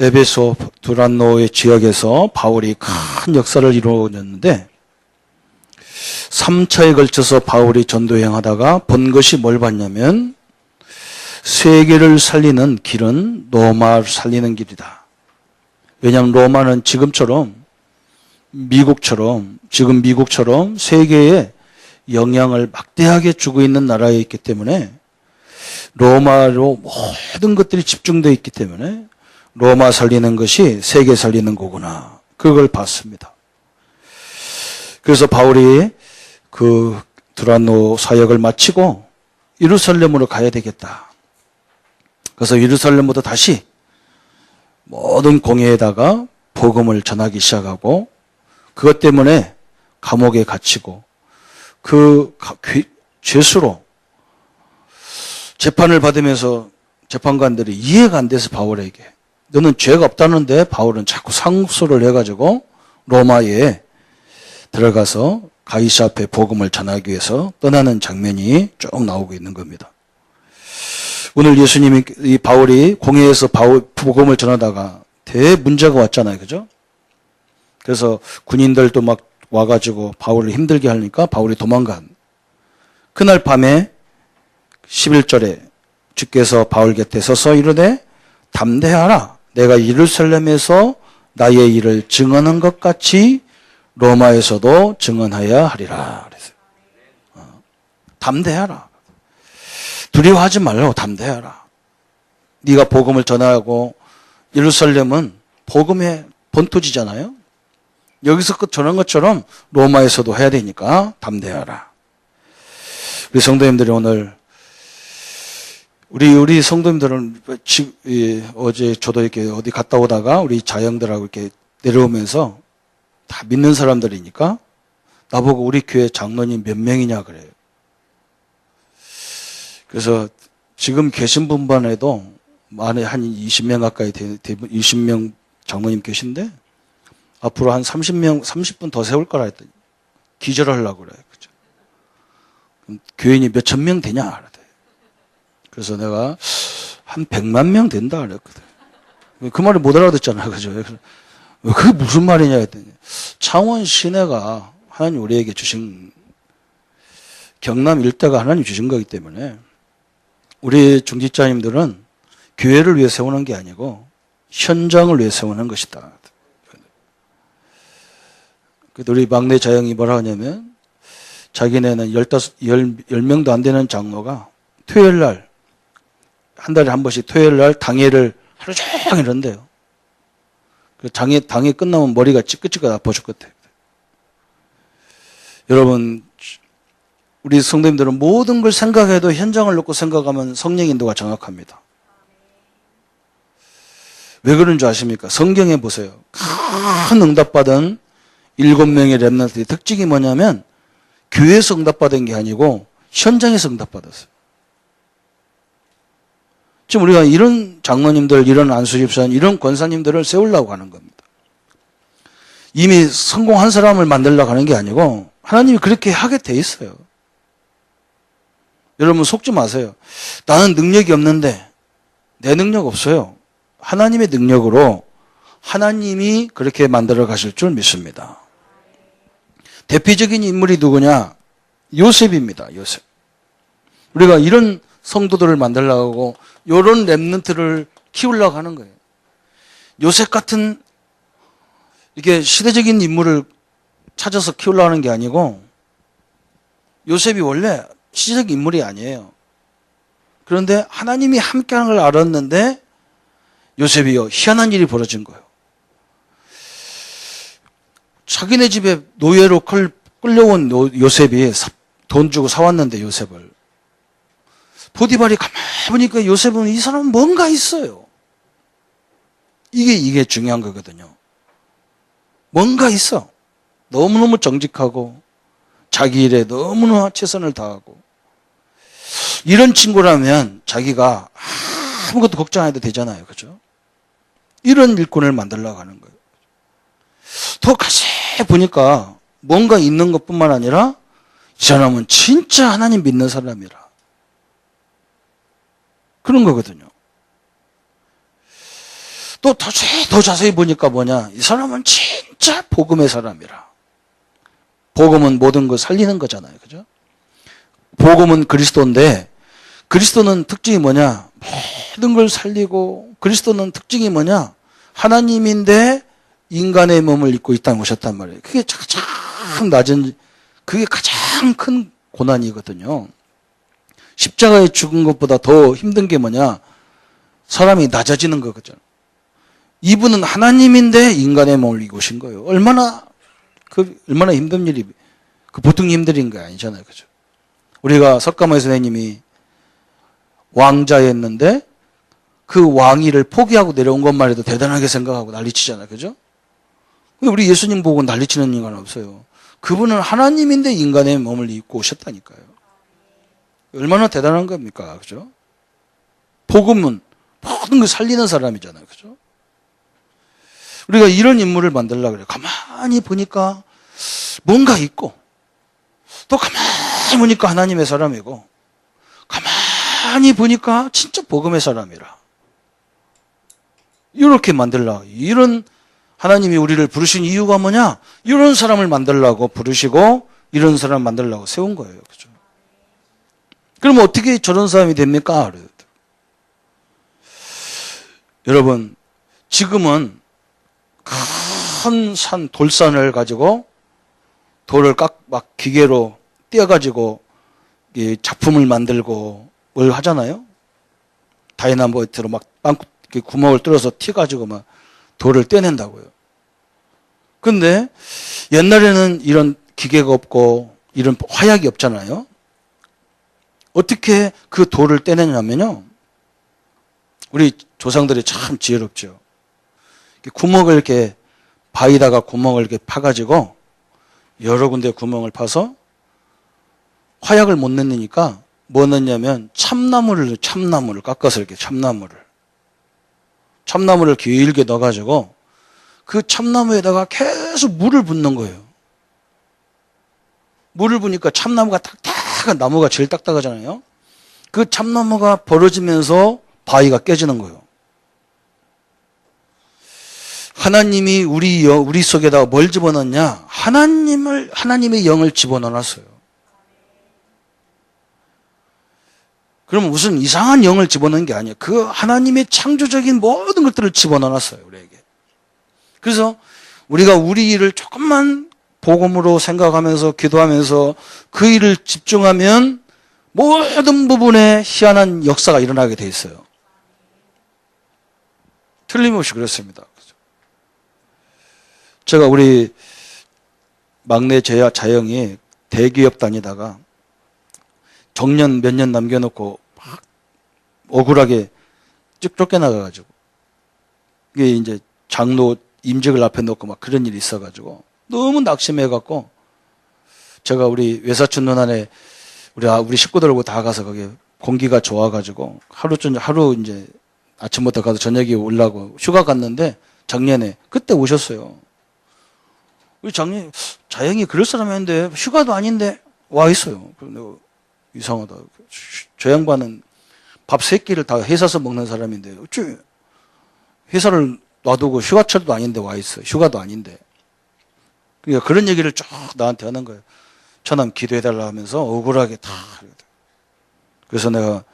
에베소 두란노의 지역에서 바울이 큰 역사를 이루었는데 3차에 걸쳐서 바울이 전도행하다가 본 것이 뭘 봤냐면 세계를 살리는 길은 로마를 살리는 길이다. 왜냐하면 로마는 지금 미국처럼 세계에 영향을 막대하게 주고 있는 나라에 있기 때문에 로마로 모든 것들이 집중되어 있기 때문에 로마 살리는 것이 세계 살리는 거구나. 그걸 봤습니다. 그래서 바울이 그 두란노 사역을 마치고 예루살렘으로 가야 되겠다. 그래서 예루살렘부터 다시 모든 공회에다가 복음을 전하기 시작하고 그것 때문에 감옥에 갇히고 그 죄수로 재판을 받으면서 재판관들이 이해가 안 돼서 바울에게 너는 죄가 없다는데 바울은 자꾸 상訴해가지고 로마에 들어가서 가이사 앞에 복음을 전하기 위해서 떠나는 장면이 쭉 나오고 있는 겁니다. 오늘 예수님이 이 바울이 공회에서 복음을 전하다가 대문제가 왔잖아요. 그죠? 그래서 군인들도 막 와가지고 바울을 힘들게 하니까 바울이 도망간. 그날 밤에 11절에 주께서 바울 곁에 서서 이르되 담대하라. 내가 예루살렘에서 나의 일을 증언한 것 같이 로마에서도 증언하여야 하리라. 그랬어요. 담대하라. 두려워하지 말라고 담대하라. 네가 복음을 전하고 예루살렘은 복음의 본토지잖아요. 여기서 전한 것처럼 로마에서도 해야 되니까 담대하라. 우리 성도님들이 오늘 우리 성도님들은 어제 저도 이렇게 어디 갔다 오다가 우리 자영들하고 이렇게 내려오면서 다 믿는 사람들이니까 나보고 우리 교회 장로님 몇 명이냐 그래요. 그래서 지금 계신 분만 해도 만에 한 20명 가까이 20명 장로님 계신데 앞으로 한 30분 더 세울 거라 했더니 기절하려고 그래요. 그죠? 그럼 교인이 몇 천 명 되냐? 그래. 그래서 내가 한 100만 명 된다 그랬거든. 그 말을 못 알아듣잖아요. 그죠? 그게 무슨 말이냐 했더니 창원 시내가 하나님 우리에게 주신 경남 일대가 하나님 주신 거기 때문에 우리 중직자님들은 교회를 위해 세우는 게 아니고 현장을 위해 세우는 것이다. 우리 막내 자영이 뭐라 하냐면 자기네는 10명도 안 되는 장로가 토요일 날 한 달에 한 번씩 토요일 날 당회를 하루 종일 한대요. 그 당회 끝나면 머리가 찌끗찌끗 아파 죽겠대. 여러분, 우리 성도님들은 모든 걸 생각해도 현장을 놓고 생각하면 성령 인도가 정확합니다. 왜 그런 줄 아십니까? 성경에 보세요. 큰 응답받은 7명의 렘넌트의 특징이 뭐냐면 교회에서 응답받은 게 아니고 현장에서 응답받았어요. 지금 우리가 이런 장로님들, 이런 안수집사님, 이런 권사님들을 세우려고 하는 겁니다. 이미 성공한 사람을 만들려고 하는 게 아니고 하나님이 그렇게 하게 돼 있어요. 여러분 속지 마세요. 나는 능력이 없는데 내 능력 없어요. 하나님의 능력으로 하나님이 그렇게 만들어 가실 줄 믿습니다. 대표적인 인물이 누구냐? 요셉입니다. 요셉. 우리가 이런 성도들을 만들려고 하고 이런 렘넌트를 키우려고 하는 거예요. 요셉 같은 이게 시대적인 인물을 찾아서 키우려고 하는 게 아니고 요셉이 원래 시대적 인물이 아니에요. 그런데 하나님이 함께하는 걸 알았는데 요셉이요 희한한 일이 벌어진 거예요. 자기네 집에 노예로 끌려온 요셉이 돈 주고 사왔는데 요셉을 보디발이 가만히 보니까 요셉은 이 사람은 뭔가 있어요. 이게 중요한 거거든요. 뭔가 있어. 너무너무 정직하고 자기 일에 너무너무 최선을 다하고 이런 친구라면 자기가 아무것도 걱정 안 해도 되잖아요. 그죠? 이런 일꾼을 만들려고 하는 거예요. 더 가세히 보니까 뭔가 있는 것뿐만 아니라 이 사람은 진짜 하나님 믿는 사람이라. 그런 거거든요. 더 자세히 보니까 뭐냐? 이 사람은 진짜 복음의 사람이라. 복음은 모든 걸 살리는 거잖아요. 그죠? 복음은 그리스도인데, 그리스도는 특징이 뭐냐? 모든 걸 살리고, 그리스도는 특징이 뭐냐? 하나님인데 인간의 몸을 입고 이 땅에 오셨단 말이에요. 그게 가장 낮은, 그게 가장 큰 고난이거든요. 십자가에 죽은 것보다 더 힘든 게 뭐냐? 사람이 낮아지는 거거든요. 이분은 하나님인데 인간의 몸을 입고 오신 거예요. 얼마나 힘든 일이, 보통 힘든 게 아니잖아요. 그죠? 우리가 석가모니 선생님이 왕자였는데 그 왕위를 포기하고 내려온 것만 해도 대단하게 생각하고 난리치잖아요. 그죠? 근데 우리 예수님 보고 난리치는 인간은 없어요. 그분은 하나님인데 인간의 몸을 입고 오셨다니까요. 얼마나 대단한 겁니까? 그죠? 복음은 모든 걸 살리는 사람이잖아요. 그죠? 우리가 이런 인물을 만들려고 그래요. 가만히 보니까 뭔가 있고, 또 가만히 보니까 하나님의 사람이고, 가만히 보니까 진짜 복음의 사람이라. 이렇게 만들려고. 이런 하나님이 우리를 부르신 이유가 뭐냐? 이런 사람을 만들려고 부르시고, 이런 사람을 만들려고 세운 거예요. 그죠? 그러면 어떻게 저런 사람이 됩니까? 여러분, 지금은 큰 돌산을 가지고 돌을 막 기계로 떼어가지고 작품을 만들고 뭘 하잖아요. 다이나모이트로 막 구멍을 뚫어서 튀가지고 막 돌을 떼낸다고요. 근데 옛날에는 이런 기계가 없고 이런 화약이 없잖아요. 어떻게 그 돌을 떼내냐면요. 우리 조상들이 참 지혜롭죠. 구멍을 이렇게 바위다가 구멍을 이렇게 파가지고 여러 군데 구멍을 파서 화약을 못 넣으니까 뭐 넣냐면 참나무를 깎아서 이렇게 참나무를 길게 넣어가지고 그 참나무에다가 계속 물을 붓는 거예요. 물을 부니까 참나무가 딱딱한 나무가 제일 딱딱하잖아요. 그 참나무가 벌어지면서 바위가 깨지는 거예요. 하나님이 우리 속에다 뭘 집어넣냐? 하나님의 영을 집어넣어놨어요. 그럼 무슨 이상한 영을 집어넣은 게 아니에요. 그 하나님의 창조적인 모든 것들을 집어넣어놨어요, 우리에게. 그래서 우리가 우리 일을 조금만 복음으로 생각하면서 기도하면서 그 일을 집중하면 모든 부분에 희한한 역사가 일어나게 돼 있어요. 틀림없이 그렇습니다. 제가 우리 막내 자영이 대기업 다니다가 정년 몇 년 남겨놓고 막 억울하게 쭉 쫓겨나가가지고 이게 이제 장로 임직을 앞에 놓고 막 그런 일이 있어가지고 너무 낙심해갖고 제가 우리 외사촌 누나네 우리 식구들하고 다 가서 거기 공기가 좋아가지고 하루 이제 아침부터 가서 저녁에 오려고 휴가 갔는데 작년에 그때 오셨어요. 우리 자영이 그럴 사람이었는데 휴가도 아닌데 와 있어요. 내가 이상하다. 저 양반은 밥 3끼를 다 회사에서 먹는 사람인데 어째 회사를 놔두고 휴가철도 아닌데 와 있어. 휴가도 아닌데. 그러니까 그런 얘기를 쭉 나한테 하는 거예요. 처남 기도해달라 하면서 억울하게 다. 그래서 내가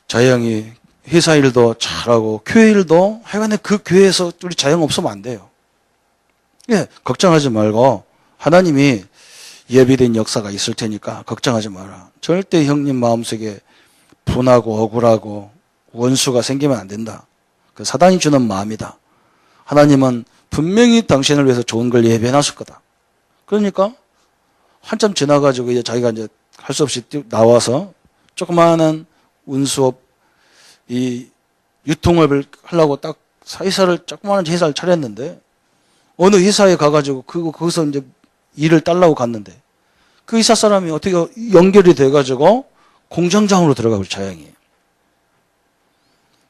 자영이 회사 일도 잘하고 교회 일도 하여간에 그 교회에서 우리 자영 없으면 안 돼요. 예, 걱정하지 말고 하나님이 예비된 역사가 있을 테니까 걱정하지 마라. 절대 형님 마음속에 분하고 억울하고 원수가 생기면 안 된다. 그 사단이 주는 마음이다. 하나님은 분명히 당신을 위해서 좋은 걸 예배해놨을 거다. 그러니까 한참 지나가지고 이제 자기가 이제 할 수 없이 나와서 조그마한 운수업 이 유통업을 하려고 딱 조그마한 회사를 차렸는데 어느 회사에 가가지고 거기서 이제 일을 달라고 갔는데 그 회사 사람이 어떻게 연결이 돼가지고 공장장으로 들어가고 자영이.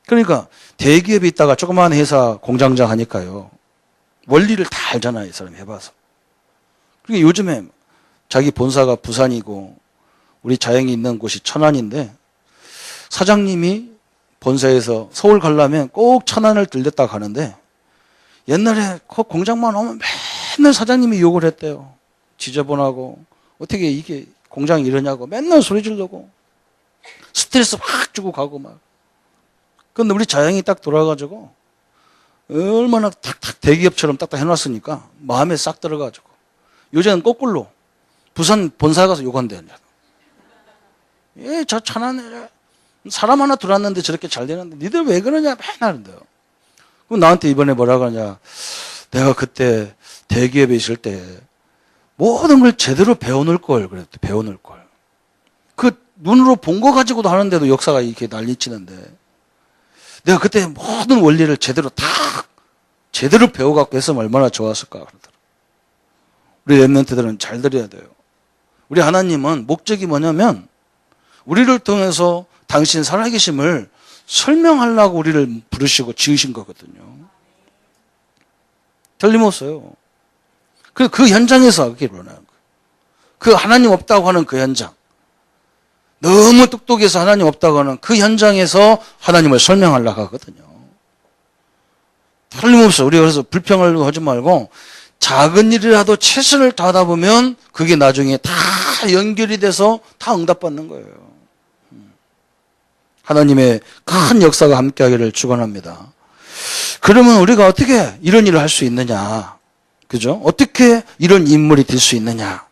그러니까 대기업에 있다가 조그마한 회사 공장장 하니까요. 원리를 다 알잖아요. 이 사람이 해봐서. 그러니까 요즘에 자기 본사가 부산이고 우리 자영이 있는 곳이 천안인데 사장님이 본사에서 서울 가려면 꼭 천안을 들렸다 가는데 옛날에 그 공장만 오면 맨날 사장님이 욕을 했대요. 지저분하고 어떻게 이게 공장이 이러냐고 맨날 소리 지르고 스트레스 확 주고 가고 막. 근데 우리 자영이 딱 돌아가지고 얼마나 탁탁 대기업처럼 딱딱 해놨으니까 마음에 싹 들어가지고 요새는 거꾸로 부산 본사 가서 욕한대요. 저 천안에 사람 하나 들어왔는데 저렇게 잘 되는데 니들 왜 그러냐 맨날 하는데요. 그럼 나한테 이번에 뭐라고 하냐. 내가 그때 대기업에 있을 때 모든 걸 제대로 배워놓을 걸 그랬대. 배워놓을 걸. 그 눈으로 본 거 가지고도 하는데도 역사가 이렇게 난리치는데 내가 그때 모든 원리를 제대로 배워갖고 했으면 얼마나 좋았을까 그러더라고요. 우리 랩런트들은 잘 들어야 돼요. 우리 하나님은 목적이 뭐냐면 우리를 통해서 당신 살아계심을 설명하려고 우리를 부르시고 지으신 거거든요. 틀림없어요. 그 현장에서 하기를 원하는 거예요. 그 하나님 없다고 하는 그 현장. 너무 똑똑해서 하나님 없다고 하는 그 현장에서 하나님을 설명하려고 하거든요. 틀림없어요. 우리가 그래서 불평을 하지 말고 작은 일이라도 최선을 다하다 보면 그게 나중에 다 연결이 돼서 다 응답받는 거예요. 하나님의 큰 역사가 함께하기를 축원합니다. 그러면 우리가 어떻게 이런 일을 할 수 있느냐? 그죠? 어떻게 이런 인물이 될 수 있느냐?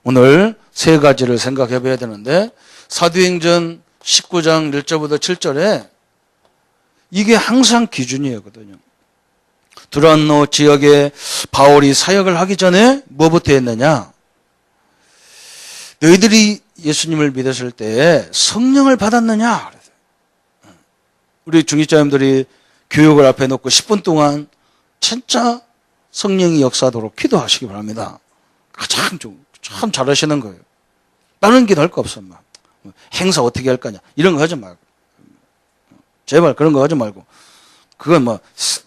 오늘 세 가지를 생각해 봐야 되는데 사도행전 19장 1절부터 7절에 이게 항상 기준이거든요. 두란노 지역에 바울이 사역을 하기 전에 뭐부터 했느냐? 너희들이 예수님을 믿었을 때 성령을 받았느냐? 우리 중직자님들이 교육을 앞에 놓고 10분 동안 진짜 성령이 역사하도록 기도하시기 바랍니다. 참 잘하시는 거예요. 다른 기도 할 거 없어. 막. 행사 어떻게 할 거냐. 이런 거 하지 말고. 제발 그런 거 하지 말고. 그건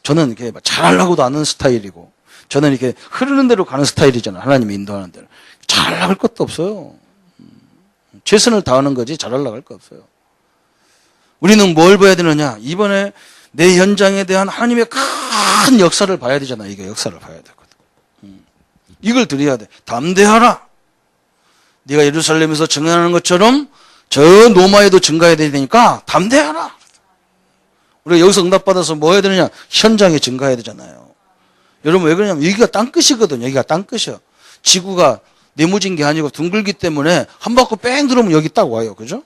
저는 이렇게 잘하려고도 하는 스타일이고, 저는 이렇게 흐르는 대로 가는 스타일이잖아요. 하나님이 인도하는 대로. 잘하려고 할 것도 없어요. 최선을 다하는 거지 잘하려고 할 거 없어요. 우리는 뭘 봐야 되느냐? 이번에 내 현장에 대한 하나님의 큰 역사를 봐야 되잖아. 이게 역사를 봐야 되거든. 이걸 드려야 돼. 담대하라. 네가 예루살렘에서 증언하는 것처럼 저 로마에도 증가해야 되니까 담대하라. 우리가 여기서 응답받아서 뭐 해야 되느냐? 현장에 증가해야 되잖아요. 여러분 왜 그러냐면 여기가 땅끝이거든요. 여기가 땅끝이야. 지구가 네모진 게 아니고 둥글기 때문에 한 바퀴 뺑 들어오면 여기 딱 와요. 그죠?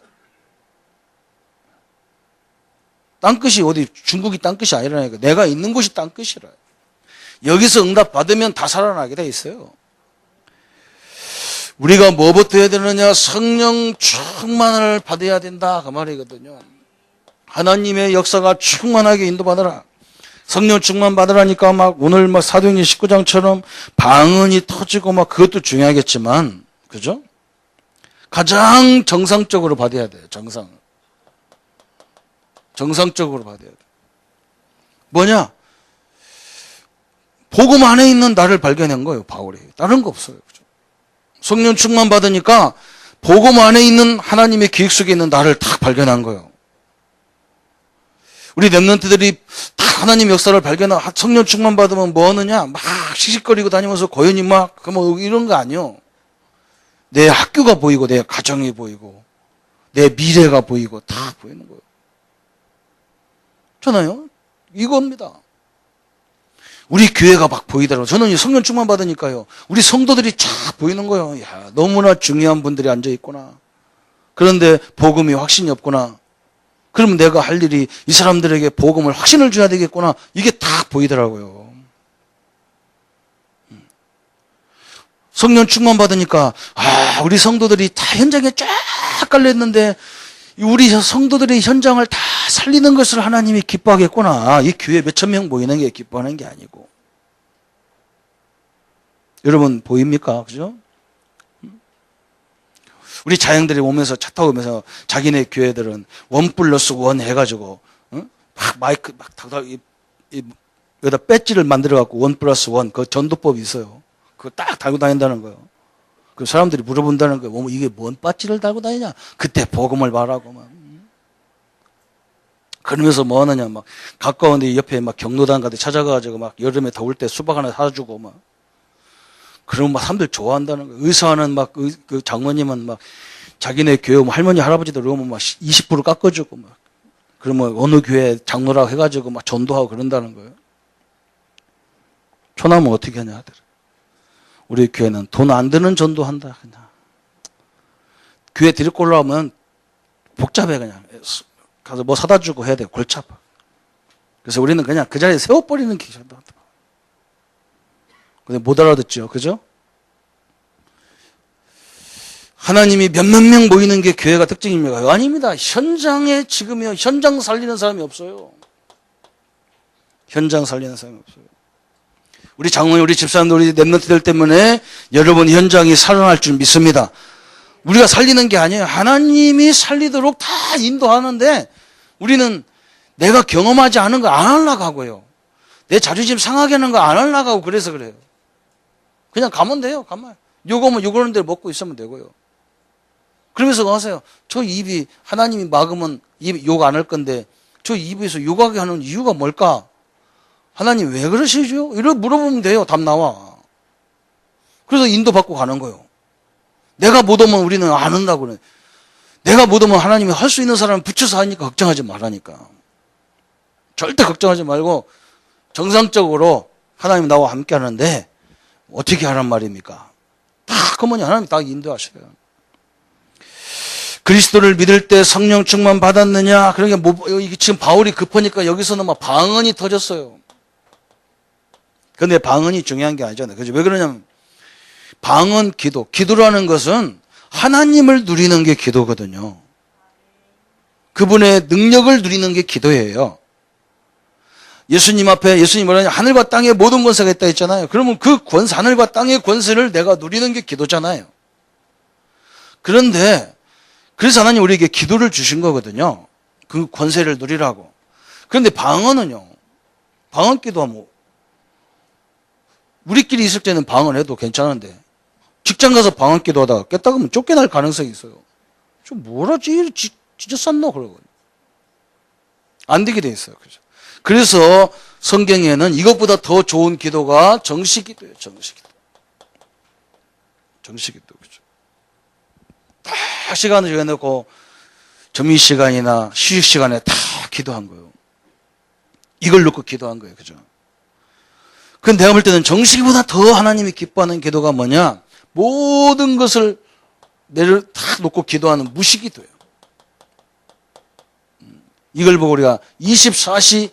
땅끝이 어디 중국이 땅끝이 아니라니까. 내가 있는 곳이 땅끝이라. 여기서 응답 받으면 다 살아나게 돼 있어요. 우리가 뭐부터 해야 되느냐? 성령 충만을 받아야 된다 그 말이거든요. 하나님의 역사가 충만하게 인도받아라. 성령 충만 받으라니까 오늘 사도행전 19장처럼 방언이 터지고 그것도 중요하겠지만, 그죠? 가장 정상적으로 받아야 돼요. 정상적으로 받아야 돼요. 뭐냐? 복음 안에 있는 나를 발견한 거예요, 바울이. 다른 거 없어요. 그죠? 성령 충만 받으니까 복음 안에 있는 하나님의 계획 속에 있는 나를 딱 발견한 거예요. 우리 랩런트들이 다 하나님 역사를 발견하고 성령 충만 받으면 뭐 하느냐? 막 씩씩거리고 다니면서 고연히 이런 거 아니요. 내 학교가 보이고 내 가정이 보이고 내 미래가 보이고 다 보이는 거예요. 저는요 이겁니다. 우리 교회가 막 보이더라고요. 저는 성령 충만 받으니까요. 우리 성도들이 쫙 보이는 거예요. 야, 너무나 중요한 분들이 앉아 있구나. 그런데 복음이 확신이 없구나. 그러면 내가 할 일이 이 사람들에게 복음을 확신을 줘야 되겠구나. 이게 다 보이더라고요. 성령 충만 받으니까 우리 성도들이 다 현장에 쫙 깔려있는데 우리 성도들의 현장을 다 살리는 것을 하나님이 기뻐하겠구나. 이 교회 몇천 명 모이는 게 기뻐하는 게 아니고. 여러분 보입니까? 그죠? 우리 자영들이 오면서 차 타고 오면서 자기네 교회들은 1+1 해가지고 막 마이크 막 여기다 배지를 만들어갖고 1+1 그 전도법이 있어요. 그거 딱 달고 다닌다는 거예요. 그 사람들이 물어본다는 거예요. 이게 뭔 배지를 달고 다니냐? 그때 복음을 말하고 막. 그러면서 뭐 하느냐, 막, 가까운데 옆에 막 경로당 같은 데 찾아가가지고 막 여름에 더울 때 수박 하나 사주고 막. 그러면 막 사람들 좋아한다는 거예요. 의사는 막, 그 장모님은 막, 자기네 교회 뭐 할머니, 할아버지들 오면 막 20% 깎아주고 막. 그러면 어느 교회 장로라고 해가지고 막 전도하고 그런다는 거예요. 초남은 어떻게 하냐 하더라. 우리 교회는 돈 안 드는 전도한다, 그냥. 교회 데리고 올라오면 복잡해, 그냥. 가서 뭐 사다 주고 해야 돼, 골치 아파. 그래서 우리는 그냥 그 자리에 세워버리는 기술도 하더라. 근데 못 알아듣죠, 그죠? 하나님이 몇몇 명 모이는 게 교회가 특징입니까? 아닙니다. 현장에 지금요, 현장 살리는 사람이 없어요. 현장 살리는 사람이 없어요. 우리 장로님, 우리 집사람들, 우리 랩런트들 때문에 여러분 현장이 살아날 줄 믿습니다. 우리가 살리는 게 아니에요. 하나님이 살리도록 다 인도하는데 우리는 내가 경험하지 않은 거 안 하려고 하고요. 내 자존심 상하게 하는 거 안 하려고 하고 그래서 그래요. 그냥 가면 돼요. 가만. 요거면 요거는 대로 먹고 있으면 되고요. 그러면서 가세요. 저 입이 하나님이 막으면 입 욕 안 할 건데 저 입에서 욕하게 하는 이유가 뭘까? 하나님 왜 그러시죠? 이렇게 물어보면 돼요. 답 나와. 그래서 인도받고 가는 거예요. 내가 못 오면 우리는 안 한다고 그래. 내가 못 오면 하나님이 할 수 있는 사람을 붙여서 하니까 걱정하지 말라니까. 절대 걱정하지 말고 정상적으로 하나님 나와 함께 하는데 어떻게 하란 말입니까? 다 그러면 하나님이 다 인도하셔요. 그리스도를 믿을 때 성령 충만 받았느냐? 그러니까 지금 바울이 급하니까 여기서는 막 방언이 터졌어요. 근데 방언이 중요한 게 아니잖아요. 그죠? 왜 그러냐면 방언 기도라는 것은 하나님을 누리는 게 기도거든요. 그분의 능력을 누리는 게 기도예요. 예수님 앞에 예수님 뭐라냐? 하늘과 땅의 모든 권세가 있다 했잖아요. 그러면 그 권세, 하늘과 땅의 권세를 내가 누리는 게 기도잖아요. 그런데 그래서 하나님 우리에게 기도를 주신 거거든요. 그 권세를 누리라고. 그런데 방언은요. 방언 기도하면 우리끼리 있을 때는 방언해도 괜찮은데 직장 가서 방언 기도하다가 깼다가면 쫓겨날 가능성이 있어요. 좀 뭐라지? 진짜 쌌노? 그러고. 안 되게 돼 있어요. 그래서 성경에는 이것보다 더 좋은 기도가 정식기도예요. 정식기도. 정식기도. 그죠? 다 시간을 정해놓고 점심시간이나 휴식시간에 다 기도한 거예요. 이걸 놓고 기도한 거예요. 그죠? 근데 내가 볼 때는 정식기보다 더 하나님이 기뻐하는 기도가 뭐냐? 모든 것을 다 놓고 기도하는 무시기도예요. 이걸 보고 우리가 24시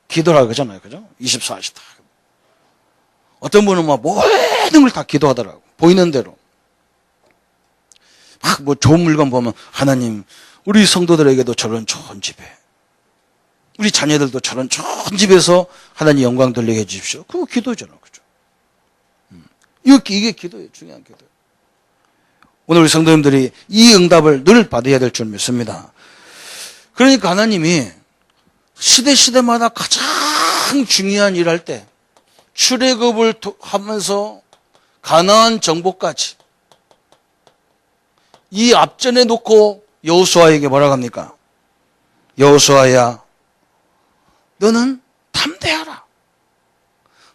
기도라고 그러잖아요. 그죠? 24시 다. 어떤 분은 막 모든 걸 다 기도하더라고. 보이는 대로. 막 뭐 좋은 물건 보면 하나님, 우리 성도들에게도 저런 좋은 집에, 우리 자녀들도 저런 좋은 집에서 하나님 영광 돌리게 해주십시오. 그거 기도잖아. 그죠? 이게 기도예요. 중요한 기도예요. 오늘 우리 성도님들이 이 응답을 늘 받아야 될 줄 믿습니다. 그러니까 하나님이 시대마다 가장 중요한 일 할 때 출애굽을 하면서 가나안 정복까지 이 앞전에 놓고 여호수아에게 뭐라고 합니까? 여호수아야, 너는 담대하라.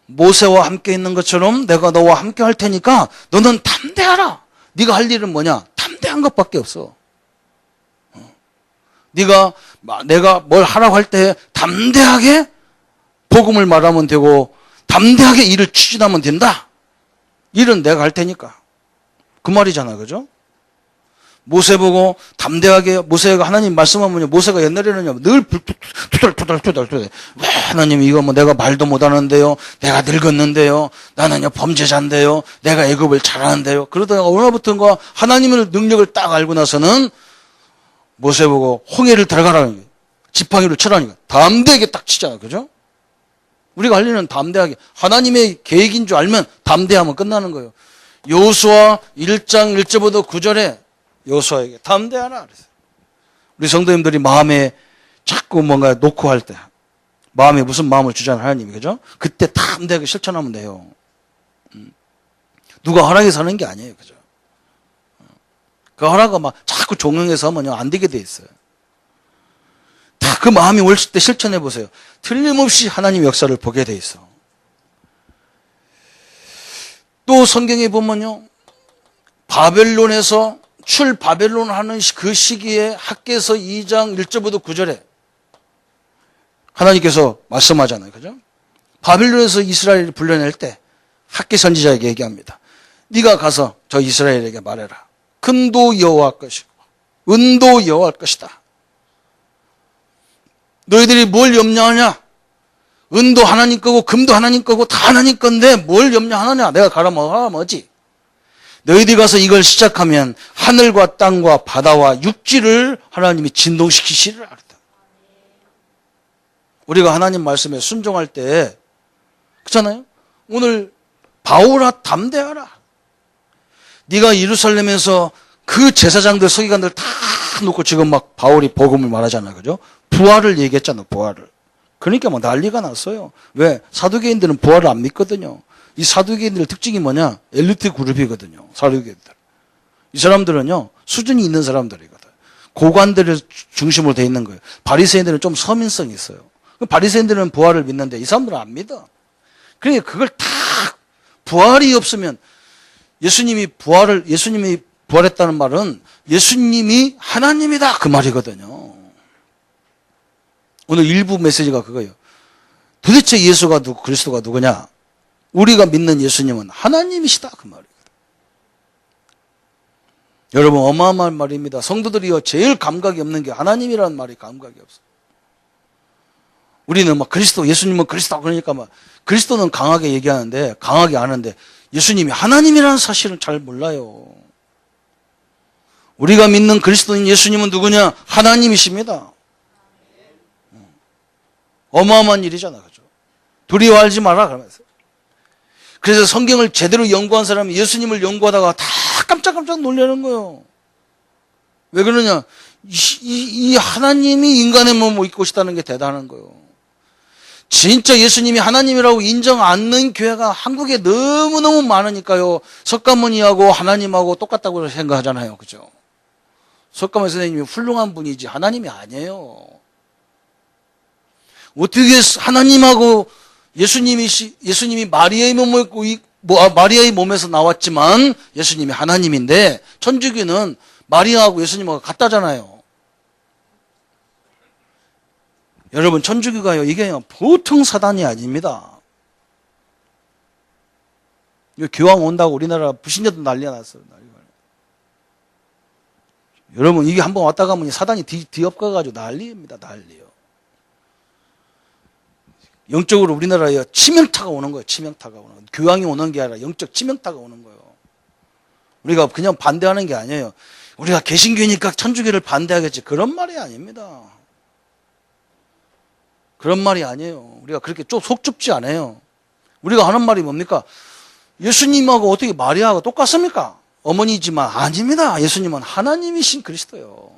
모세와 함께 있는 것처럼 내가 너와 함께 할 테니까 너는 담대하라. 네가 할 일은 뭐냐? 담대한 것밖에 없어. 내가 뭘 하라고 할 때 담대하게 복음을 말하면 되고 담대하게 일을 추진하면 된다. 일은 내가 할 테니까. 그 말이잖아. 그죠? 모세 보고 담대하게 모세가 하나님 말씀하면 모세가 옛날에는 늘 투덜 왜 하나님 이거 뭐 내가 말도 못하는데요. 내가 늙었는데요. 나는요 범죄자인데요. 내가 애굽을 잘하는데요. 그러다가 어느 날부터인가 하나님의 능력을 딱 알고 나서는 모세 보고 홍해를 들어가라는 거예요. 지팡이를 쳐라니까 담대하게 딱 치잖아. 그죠? 우리가 할 일은 담대하게 하나님의 계획인 줄 알면 담대하면 끝나는 거예요. 여호수아 1장 1절부터 9절에 여호수아에게 담대하라 그랬어요. 우리 성도님들이 마음에 자꾸 뭔가 놓고 할 때 마음에 무슨 마음을 주잖아요. 하나님이. 그죠? 그때 담대하게 실천하면 돼요. 누가 허락해서 하는 게 아니에요. 그죠? 그 허락을 막 자꾸 종용해서 하면 안 되게 돼 있어요. 다 그 마음이 올 때 실천해 보세요. 틀림없이 하나님의 역사를 보게 돼 있어. 또 성경에 보면요, 바벨론에서 출바벨론 하는 그 시기에 학개서 2장 1절부터 9절에 하나님께서 말씀하잖아요. 그죠? 바벨론에서 이스라엘을 불러낼 때 학개 선지자에게 얘기합니다. 네가 가서 저 이스라엘에게 말해라. 금도 여호와 것이고 은도 여호와 것이다. 너희들이 뭘 염려하냐? 은도 하나님 거고 금도 하나님 거고 다 하나님 건데 뭘 염려하느냐? 내가 가라 뭐지? 너희들이 가서 이걸 시작하면 하늘과 땅과 바다와 육지를 하나님이 진동시키시리라. 우리가 하나님 말씀에 순종할 때 그렇잖아요. 오늘 바울아 담대하라. 네가 예루살렘에서 그 제사장들 서기관들 다 놓고 지금 막 바울이 복음을 말하잖아요. 그죠? 부활을 얘기했잖아. 부활을. 그러니까 뭐 난리가 났어요. 왜? 사두개인들은 부활을 안 믿거든요. 이 사두개인들의 특징이 뭐냐? 엘리트 그룹이거든요. 사두개인들. 이 사람들은요, 수준이 있는 사람들이거든. 고관들을 중심으로 돼 있는 거예요. 바리새인들은 좀 서민성이 있어요. 바리새인들은 부활을 믿는데 이 사람들은 안 믿어. 그러니까 그걸 다 부활이 없으면 예수님이 부활했다는 말은 예수님이 하나님이다 그 말이거든요. 오늘 일부 메시지가 그거예요. 도대체 예수가 그리스도가 누구냐? 우리가 믿는 예수님은 하나님이시다 그 말이거든. 여러분 어마어마한 말입니다. 성도들이요 제일 감각이 없는 게 하나님이라는 말이 감각이 없어. 우리는 막 그리스도, 예수님은 그리스도 그러니까 막 그리스도는 강하게 얘기하는데 강하게 아는데 예수님이 하나님이라는 사실은 잘 몰라요. 우리가 믿는 그리스도인 예수님은 누구냐? 하나님이십니다. 어마어마한 일이잖아, 그죠? 두려워하지 마라 그러면서. 그래서 성경을 제대로 연구한 사람이 예수님을 연구하다가 다 깜짝깜짝 놀라는 거예요. 왜 그러냐? 이 하나님이 인간의 몸을 입고 있다는 게 대단한 거예요. 진짜 예수님이 하나님이라고 인정 않는 교회가 한국에 너무너무 많으니까요. 석가모니하고 하나님하고 똑같다고 생각하잖아요. 그죠? 석가모니 선생님이 훌륭한 분이지 하나님이 아니에요. 어떻게 하나님하고 예수님이 마리아의 몸을 입고 마리아의 몸에서 나왔지만 예수님이 하나님인데 천주교는 마리아하고 예수님하고 같다잖아요. 여러분 천주교가요 이게 보통 사단이 아닙니다. 교황 온다고 우리나라 불신자도 난리가 났어요. 여러분 이게 한번 왔다 가면 사단이 뒤엎어가지고 난리입니다. 난리요. 영적으로 우리나라에 치명타가 오는 거예요. 치명타가 오는 거예요. 교황이 오는 게 아니라 영적 치명타가 오는 거예요. 우리가 그냥 반대하는 게 아니에요. 우리가 개신교니까 천주교를 반대하겠지. 그런 말이 아닙니다. 그런 말이 아니에요. 우리가 그렇게 속 좁지 않아요. 우리가 하는 말이 뭡니까? 예수님하고 어떻게 마리아하고 똑같습니까? 어머니지만 아닙니다. 예수님은 하나님이신 그리스도예요.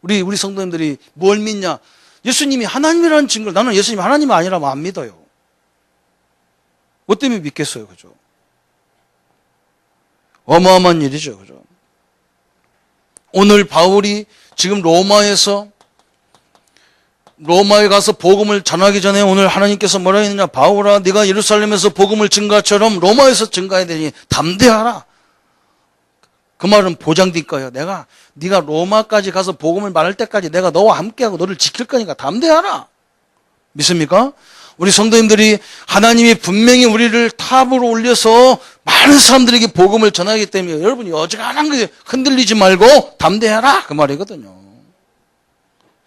우리 성도님들이 뭘 믿냐? 예수님이 하나님이라는 증거를 나는 예수님이 하나님이 아니라면 안 믿어요. 뭐 때문에 믿겠어요, 그죠? 어마어마한 일이죠, 그죠? 오늘 바울이 지금 로마에 가서 복음을 전하기 전에 오늘 하나님께서 뭐라 했느냐? 바울아, 네가 예루살렘에서 복음을 증가처럼 로마에서 증가해야 되니 담대하라. 그 말은 보장될 거예요. 네가 로마까지 가서 복음을 말할 때까지 내가 너와 함께하고 너를 지킬 거니까 담대하라. 믿습니까? 우리 성도님들이 하나님이 분명히 우리를 탑으로 올려서 많은 사람들에게 복음을 전하기 때문에 여러분이 어지간한 게 흔들리지 말고 담대하라. 그 말이거든요.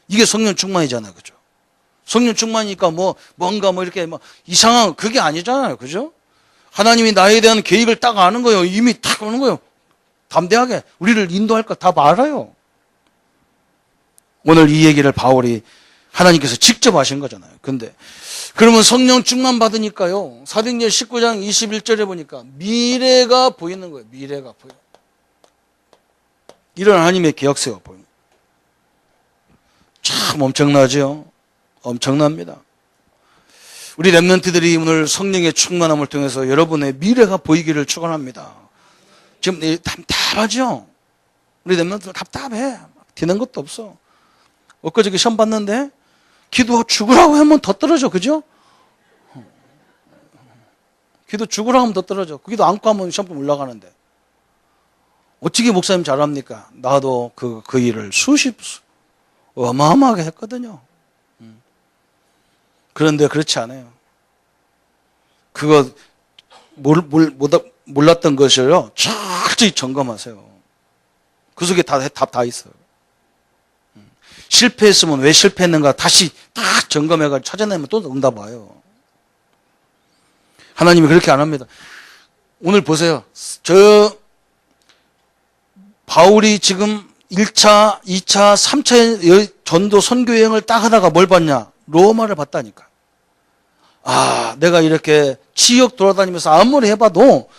이게 성령 충만이잖아요. 그죠? 성령 충만이니까 뭔가 이렇게 이상한 그게 아니잖아요. 그죠? 하나님이 나에 대한 계획을 딱 아는 거예요. 이미 딱 아는 거예요. 담대하게 우리를 인도할 거 다 알아요. 오늘 이 얘기를 바울이 하나님께서 직접 하신 거잖아요. 근데 그러면 성령 충만 받으니까요. 사도행전 19장 21절에 보니까 미래가 보이는 거예요. 미래가 보여. 이런 하나님의 계획세가 보입니다. 참 엄청나죠? 엄청납니다. 우리 렘넌트들이 오늘 성령의 충만함을 통해서 여러분의 미래가 보이기를 축원합니다. 지금 답답하죠? 우리 렘넌트들 답답해. 되는 것도 없어. 엊그저께 시험 봤는데 기도 죽으라고 하면 더 떨어져. 그죠? 기도 죽으라고 하면 더 떨어져. 그 기도 안고 하면 시험점 올라가는데. 어떻게 목사님 잘합니까? 나도 그 일을 어마어마하게 했거든요. 그런데 그렇지 않아요. 그거 몰랐던 것을요 철저히 점검하세요. 그 속에 답 다 있어요. 실패했으면 왜 실패했는가 다시 딱 점검해가지고 찾아내면 또 응답 와요. 하나님이 그렇게 안 합니다. 오늘 보세요. 바울이 지금 1차, 2차, 3차 전도 선교 여행을 딱 하다가 뭘 봤냐? 로마를 봤다니까. 아, 내가 이렇게 지역 돌아다니면서 아무리 해봐도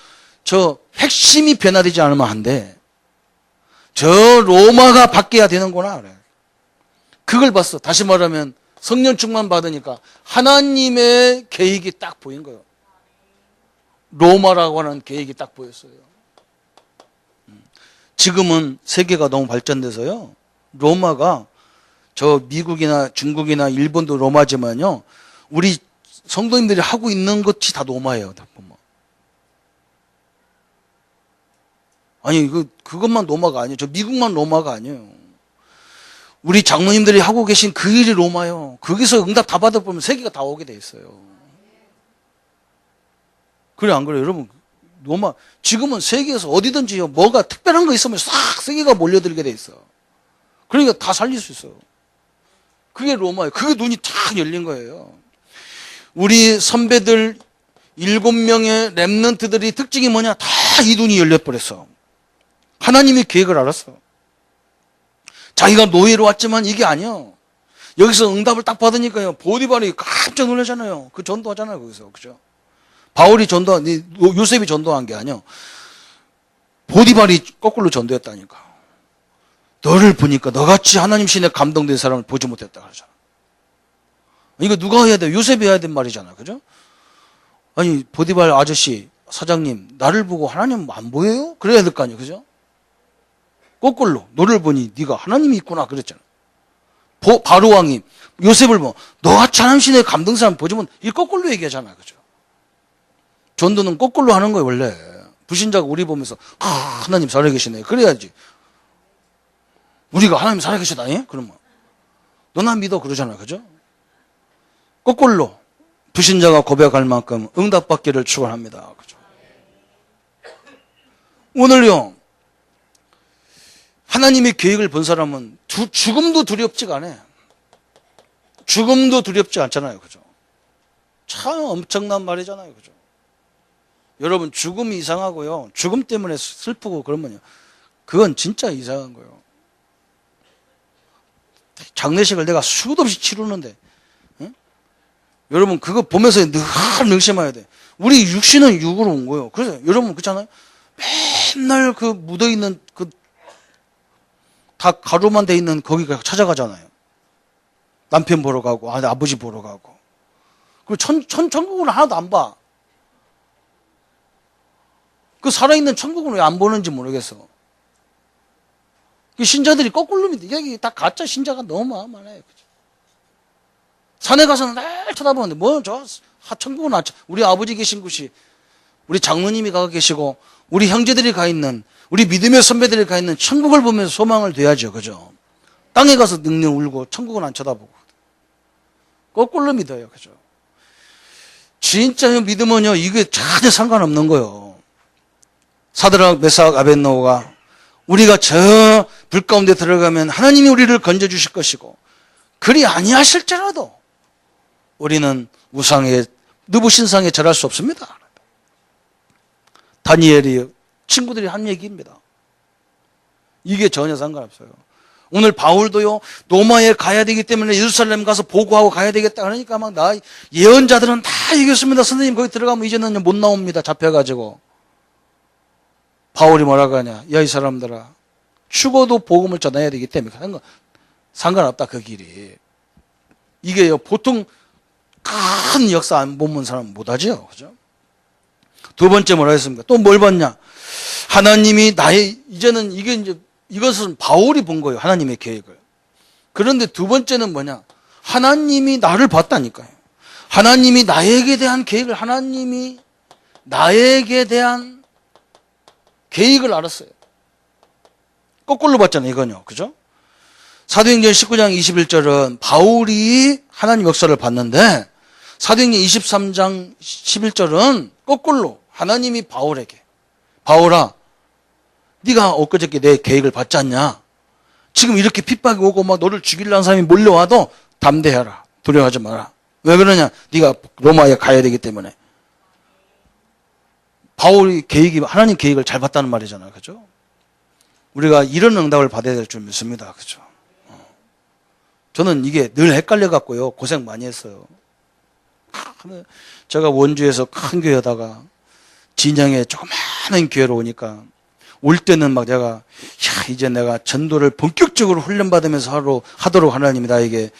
저 핵심이 변화되지 않으면 안 돼. 저 로마가 바뀌어야 되는구나. 그래. 그걸 봤어. 다시 말하면 성령 충만 받으니까 하나님의 계획이 딱 보인 거예요. 로마라고 하는 계획이 딱 보였어요. 지금은 세계가 너무 발전돼서요. 로마가 저 미국이나 중국이나 일본도 로마지만요. 우리 성도님들이 하고 있는 것이 다 로마예요. 다 보면. 아니 그것만 로마가 아니에요. 저 미국만 로마가 아니에요. 우리 장로님들이 하고 계신 그 일이 로마요. 거기서 응답 다 받아보면 세계가 다 오게 돼 있어요. 그래 안 그래요? 여러분 로마 지금은 세계에서 어디든지요. 뭐가 특별한 거 있으면 싹 세계가 몰려들게 돼 있어. 그러니까 다 살릴 수 있어요. 그게 로마예요. 그게 눈이 탁 열린 거예요. 우리 선배들 7명의 렘넌트들이 특징이 뭐냐? 다 이 눈이 열려버렸어. 하나님의 계획을 알았어. 자기가 노예로 왔지만 이게 아니야. 여기서 응답을 딱 받으니까요. 보디발이 깜짝 놀라잖아요. 그 전도하잖아요. 거기서. 그죠? 바울이 요셉이 전도한 게 아니야. 보디발이 거꾸로 전도했다니까. 너를 보니까 너같이 하나님 신에 감동된 사람을 보지 못했다 그러잖아. 이거 누가 해야 돼? 요셉이 해야 된 말이잖아. 그죠? 아니, 보디발 아저씨, 사장님, 나를 보고 하나님 안 보여요? 그래야 될 거 아니에요. 그죠? 거꾸로 너를 보니 네가 하나님이 있구나 그랬잖아. 바로 왕이 요셉을 보고 너같이 하나님 신에 감동된 사람 보지 못 이 거꾸로 얘기하잖아. 그죠? 전도는 거꾸로 하는 거예요. 원래. 불신자가 우리 보면서 하나님 살아계시네. 그래야지. 우리가 하나님 살아계시다니? 그러면 너 나 믿어 그러잖아. 그죠? 거꾸로 불신자가 고백할 만큼 응답받기를 축원합니다. 그죠? 오늘요. 하나님의 계획을 본 사람은 죽음도 두렵지가 않아요. 죽음도 두렵지 않잖아요. 그죠? 참 엄청난 말이잖아요. 그죠? 여러분 죽음이 이상하고요. 죽음 때문에 슬프고 그러면요. 그건 진짜 이상한 거예요. 장례식을 내가 수도 없이 치르는데 응? 여러분 그거 보면서 늘 명심해야 돼. 우리 육신은 육으로 온 거예요. 그래서 여러분 그렇잖아요. 맨날 그 묻어있는 그 다 가루만 돼 있는 거기 찾아가잖아요. 남편 보러 가고 아버지 보러 가고. 그리고 천국은 하나도 안 봐. 그 살아있는 천국은 왜 안 보는지 모르겠어. 신자들이 거꾸로 믿어. 여기 다 가짜 신자가 너무 많아요. 산에 가서는 날 쳐다보는데, 천국은 안 쳐. 우리 아버지 계신 곳이, 우리 장로님이 가 계시고, 우리 형제들이 가 있는, 우리 믿음의 선배들이 가 있는 천국을 보면서 소망을 둬야죠. 그죠? 땅에 가서 늙는 울고, 천국은 안 쳐다보고. 거꾸로 믿어요. 그죠? 진짜 믿으면요, 이게 전혀 상관없는 거예요. 사드락, 메삭, 아벳노고가 우리가 저 불 가운데 들어가면 하나님이 우리를 건져주실 것이고 그리 아니하실지라도 우리는 우상에 느부신상에 절할 수 없습니다. 다니엘이 친구들이 한 얘기입니다. 이게 전혀 상관없어요. 오늘 바울도요 로마에 가야 되기 때문에 예루살렘 가서 보고하고 가야 되겠다 그러니까 막 예언자들은 다 얘기했습니다. 선생님 거기 들어가면 이제는 못 나옵니다. 잡혀가지고. 바울이 뭐라고 하냐? 야, 이 사람들아. 죽어도 복음을 전해야 되기 때문에 상관없다, 그 길이. 이게요, 보통 큰 역사 안 본 사람은 못하죠. 그죠? 두 번째 뭐라 했습니까? 또 뭘 봤냐? 하나님이 이제는 이것은 바울이 본 거예요. 하나님의 계획을. 그런데 두 번째는 뭐냐? 하나님이 나를 봤다니까요. 하나님이 나에게 대한 계획을, 하나님이 나에게 대한 계획을 알았어요. 거꾸로 봤잖아요, 이건요. 그죠? 사도행전 19장 21절은 바울이 하나님 역사를 봤는데, 사도행전 23장 11절은 거꾸로 하나님이 바울에게, 바울아, 네가 엊그저께 내 계획을 받지 않냐? 지금 이렇게 핍박이 오고 막 너를 죽이려는 사람이 몰려와도 담대해라. 두려워하지 마라. 왜 그러냐? 네가 로마에 가야 되기 때문에. 바울이 계획이, 하나님 계획을 잘 봤다는 말이잖아요. 그죠? 우리가 이런 응답을 받아야 될 줄 믿습니다. 그죠? 저는 이게 늘 헷갈려 갖고요. 고생 많이 했어요. 제가 원주에서 큰 교회에다가 진양에 조그마한 교회로 오니까 올 때는 막 내가 이제 내가 전도를 본격적으로 훈련받으면서 하도록 하나님이 나에게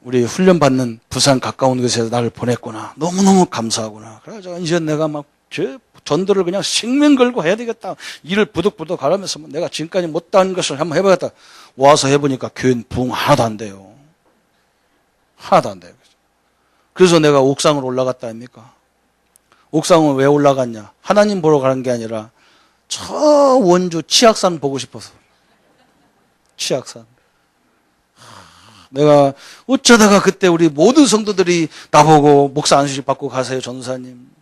우리 훈련받는 부산 가까운 곳에서 나를 보냈구나. 너무너무 감사하구나. 그래서 이제 내가 막 전도를 그냥 생명 걸고 해야 되겠다. 일을 부득부득 하면서 내가 지금까지 못한 것을 한번 해보겠다. 와서 해보니까 교회는 부흥 하나도 안 돼요. 하나도 안 돼요. 그래서 내가 옥상으로 올라갔다 아닙니까? 옥상은 왜 올라갔냐? 하나님 보러 가는 게 아니라 저 원주 치악산 보고 싶어서. 치악산. 내가 어쩌다가 그때 우리 모든 성도들이 나보고 목사 안수실 받고 가세요, 전사님.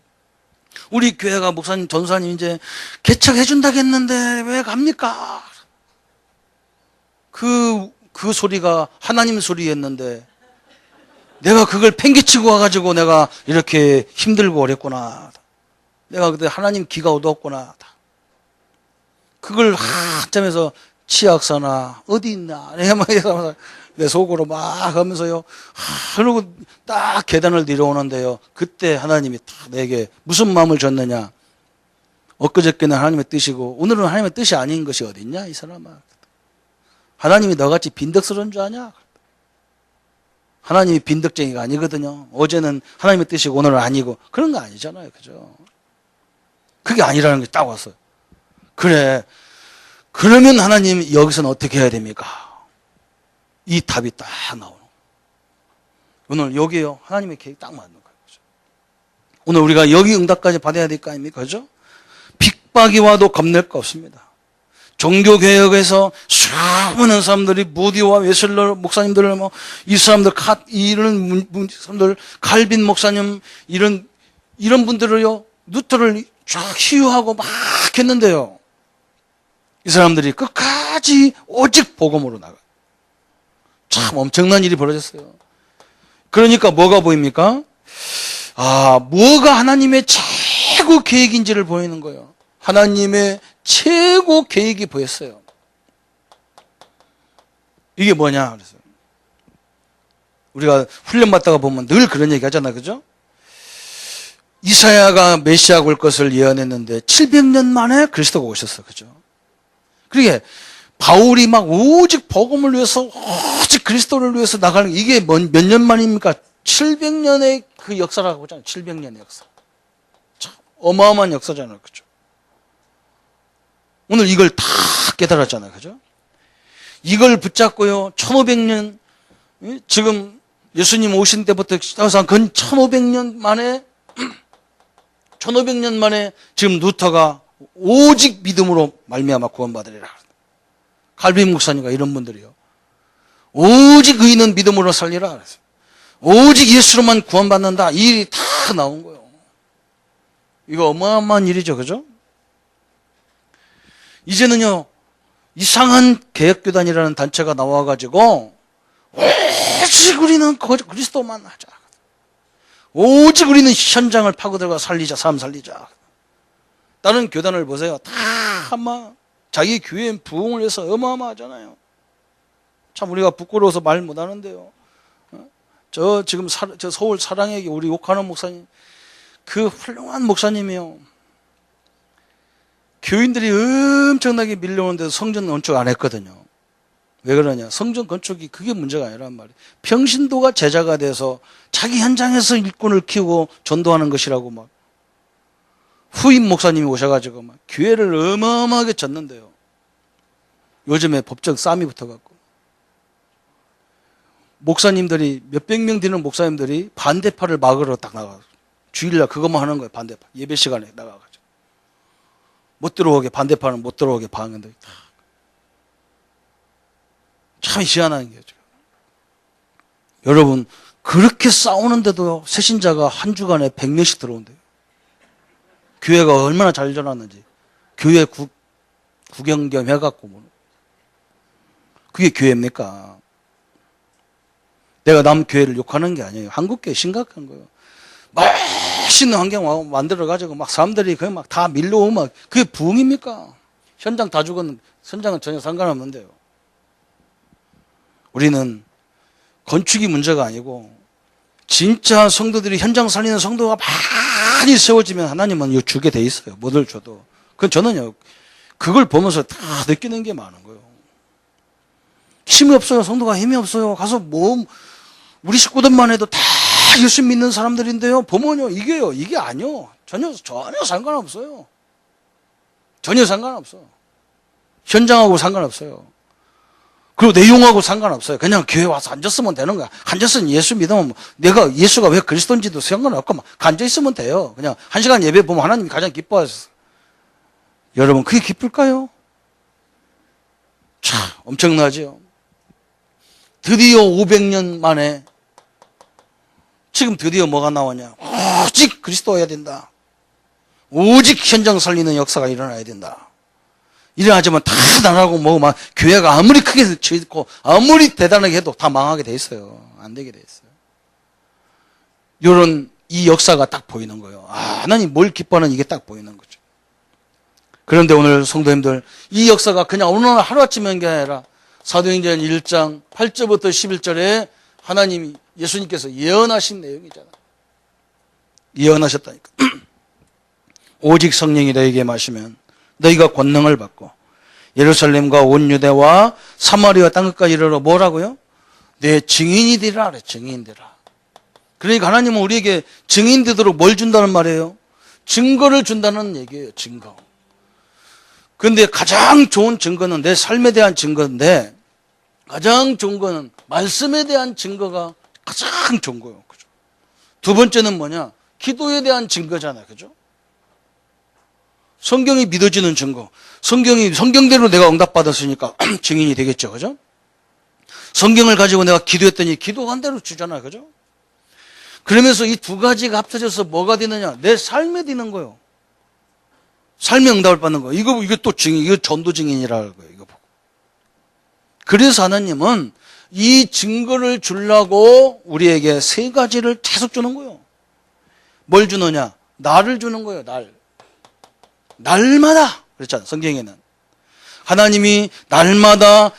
우리 교회가 목사님, 전사님 이제 개척해 준다겠는데 왜 갑니까? 그 소리가 하나님 소리였는데 내가 그걸 팽개치고 와가지고 내가 이렇게 힘들고 어렵구나. 내가 그때 하나님 기가 어두웠구나. 그걸 한참에서 치악사나 어디 있나 내 속으로 막 하면서요. 그러고 딱 계단을 내려오는데요. 그때 하나님이 딱 내게 무슨 마음을 줬느냐. 엊그저께는 하나님의 뜻이고 오늘은 하나님의 뜻이 아닌 것이 어딨냐 이 사람아. 하나님이 너같이 빈덕스러운 줄 아냐. 하나님이 빈덕쟁이가 아니거든요. 어제는 하나님의 뜻이고 오늘은 아니고 그런 거 아니잖아요. 그죠? 그게 아니라는 게 딱 왔어요. 그래. 그러면 하나님 여기서는 어떻게 해야 됩니까? 이 답이 딱 나오는 거예요. 오늘 여기에요. 하나님의 계획 딱 맞는 거예요. 그죠? 오늘 우리가 여기 응답까지 받아야 될 거 아닙니까? 그죠? 핍박이 와도 겁낼 거 없습니다. 종교개혁에서 수많은 사람들이 무디와 웨슬러 목사님들, 이 사람들, 이런 사람들, 칼빈 목사님, 이런 분들을요, 루터를 쫙 희유하고 막 했는데요. 이 사람들이 끝까지 오직 복음으로 나가요. 참 엄청난 일이 벌어졌어요. 그러니까 뭐가 보입니까? 뭐가 하나님의 최고 계획인지를 보이는 거예요. 하나님의 최고 계획이 보였어요. 이게 뭐냐 그래서 우리가 훈련받다가 보면 늘 그런 얘기 하잖아. 그죠? 이사야가 메시아가 올 것을 예언했는데 700년 만에 그리스도가 오셨어. 그죠? 그러게 바울이 막 오직 복음을 위해서 오직 그리스도를 위해서 나가는 이게 몇 년 만입니까? 700년의 그 역사라고 하잖아요. 700년의 역사. 참 어마어마한 역사잖아요. 그죠? 오늘 이걸 다 깨달았잖아요. 그죠? 이걸 붙잡고요. 1500년 지금 예수님 오신 때부터 시작해서 근 1500년 만에 1500년 만에 지금 루터가 오직 믿음으로 말미암아 구원받으리라. 칼빈 목사님과 이런 분들이요. 오직 의인은 믿음으로 살리라. 오직 예수로만 구원받는다. 이 일이 다 나온 거예요. 이거 어마어마한 일이죠. 그죠? 이제는요. 이상한 개혁교단이라는 단체가 나와가지고 오직 우리는 그리스도만 하자. 오직 우리는 현장을 파고들어가 살리자. 사람 살리자. 다른 교단을 보세요. 다 아마 자기 교회에 부흥을 해서 어마어마하잖아요. 참 우리가 부끄러워서 말 못하는데요. 지금 저 서울 사랑에게 우리 옥하는 목사님 그 훌륭한 목사님이요. 교인들이 엄청나게 밀려오는데도 성전 건축 안 했거든요. 왜 그러냐? 성전 건축이 그게 문제가 아니란 말이에요. 평신도가 제자가 돼서 자기 현장에서 일꾼을 키우고 전도하는 것이라고 막 후임 목사님이 오셔가지고 막 교회를 어마어마하게 졌는데요. 요즘에 법적 싸움이 붙어갖고 목사님들이 몇백 명 되는 목사님들이 반대파를 막으러 딱 나가. 주일날 그것만 하는 거예요. 반대파. 예배 시간에 나가가지고. 못 들어오게, 반대파는 못 들어오게 방해들. 참 희한한 거죠. 여러분, 그렇게 싸우는데도 새신자가 한 주간에 100명씩 들어온대요. 교회가 얼마나 잘 자랐는지. 교회 구경 겸 해갖고. 뭐. 그게 교회입니까? 내가 남 교회를 욕하는 게 아니에요. 한국 교회 심각한 거예요. 멋있는 환경 만들어가지고 막 사람들이 그냥 막 다 밀려오면 그게 부흥입니까? 현장 다 죽은, 현장은 전혀 상관없는데요. 우리는 건축이 문제가 아니고 진짜 성도들이 현장 살리는 성도가 많이 세워지면 하나님은 이거 주게 돼 있어요. 뭐를 줘도. 그건 저는요, 그걸 보면서 다 느끼는 게 많은 거예요. 힘이 없어요. 성도가 힘이 없어요. 가서 우리 식구들만 해도 다 예수 믿는 사람들인데요. 보면요, 이게 아니요. 전혀 상관없어요. 전혀 상관없어. 현장하고 상관없어요. 그리고 내용하고 상관없어요. 그냥 교회 와서 앉았으면 되는 거야. 앉았으면 예수 믿으면 내가 예수가 왜 그리스도인지도 상관없고 막 앉아있으면 돼요. 그냥 1시간 예배 보면 하나님이 가장 기뻐하셨어요. 여러분, 그게 기쁠까요? 참 엄청나죠. 드디어 500년 만에 지금 드디어 뭐가 나오냐. 오직 그리스도여야 된다. 오직 현장 살리는 역사가 일어나야 된다. 일어나지만 다 나가고 뭐 막 교회가 아무리 크게 짓고 아무리 대단하게 해도 다 망하게 돼 있어요. 안 되게 돼 있어요. 이런 이 역사가 딱 보이는 거예요. 하나님 뭘 기뻐하는 이게 딱 보이는 거죠. 그런데 오늘 성도님들, 이 역사가 그냥 어느 날 하루아침에 한 게 아니라 사도행전 1장 8절부터 11절에 하나님이 예수님께서 예언하신 내용이잖아. 예언하셨다니까. 오직 성령이 너에게 마시면 너희가 권능을 받고 예루살렘과 온 유대와 사마리아 땅끝까지 이르러 뭐라고요? 내 증인이 되라 그래. 증인 되라. 그러니까 하나님은 우리에게 증인 되도록 뭘 준다는 말이에요? 증거를 준다는 얘기예요. 증거. 그런데 가장 좋은 증거는 내 삶에 대한 증거인데 가장 좋은 거는 말씀에 대한 증거가 가장 좋은 거예요. 그죠? 두 번째는 뭐냐? 기도에 대한 증거잖아요. 그죠? 성경이 믿어지는 증거. 성경대로 내가 응답받았으니까 증인이 되겠죠. 그죠? 성경을 가지고 내가 기도했더니 기도한 대로 주잖아요. 그죠? 그러면서 이 두 가지가 합쳐져서 뭐가 되느냐? 내 삶에 되는 거예요. 삶의 응답을 받는 거예요. 이거 또 증인, 이거 전도 증인이라는 거예요. 이거 보고. 그래서 하나님은 이 증거를 주려고 우리에게 세 가지를 계속 주는 거예요. 뭘 주느냐? 나를 주는 거예요. 날마다. 그렇잖아요. 성경에는. 하나님이 날마다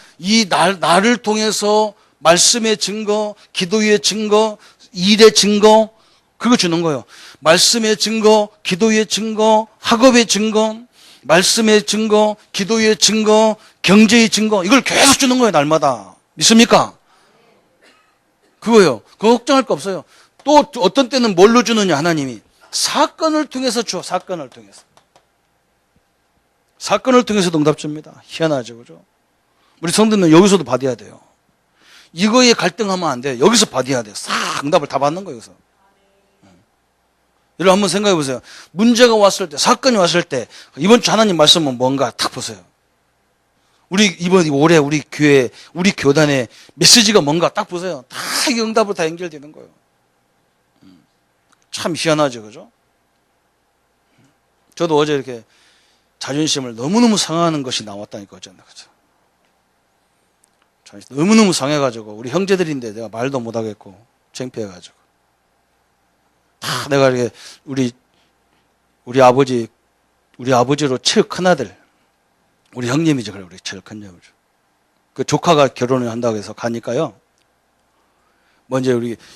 나를 통해서 말씀의 증거, 기도의 증거, 일의 증거, 그거 주는 거예요. 말씀의 증거, 기도의 증거, 학업의 증거, 말씀의 증거, 기도의 증거, 경제의 증거, 이걸 계속 주는 거예요. 날마다. 믿습니까? 그거예요. 그거 걱정할 거 없어요. 또 어떤 때는 뭘로 주느냐, 하나님이. 사건을 통해서 줘. 사건을 통해서. 사건을 통해서도 응답 줍니다. 희한하죠. 그죠? 우리 성도는 여기서도 받아야 돼요. 이거에 갈등하면 안 돼요. 여기서 받아야 돼요. 싹 응답을 다 받는 거예요. 여기서. 여러분 한번 생각해 보세요. 문제가 왔을 때, 사건이 왔을 때 이번 주 하나님 말씀은 뭔가 딱 보세요. 이번 올해 우리 교회, 우리 교단의 메시지가 뭔가 딱 보세요. 다 이 응답으로 다 연결되는 거예요. 참 희한하죠. 그죠? 저도 어제 이렇게 자존심을 너무너무 상하는 것이 나왔다니까, 어제. 그죠? 너무너무 상해가지고, 우리 형제들인데 내가 말도 못하겠고, 창피해가지고. 다 내가 이렇게, 우리 아버지로 제일 큰아들, 우리 형님이죠. 그래, 우리 제일 큰 형이죠. 그 조카가 결혼을 한다고 해서 가니까요. 먼저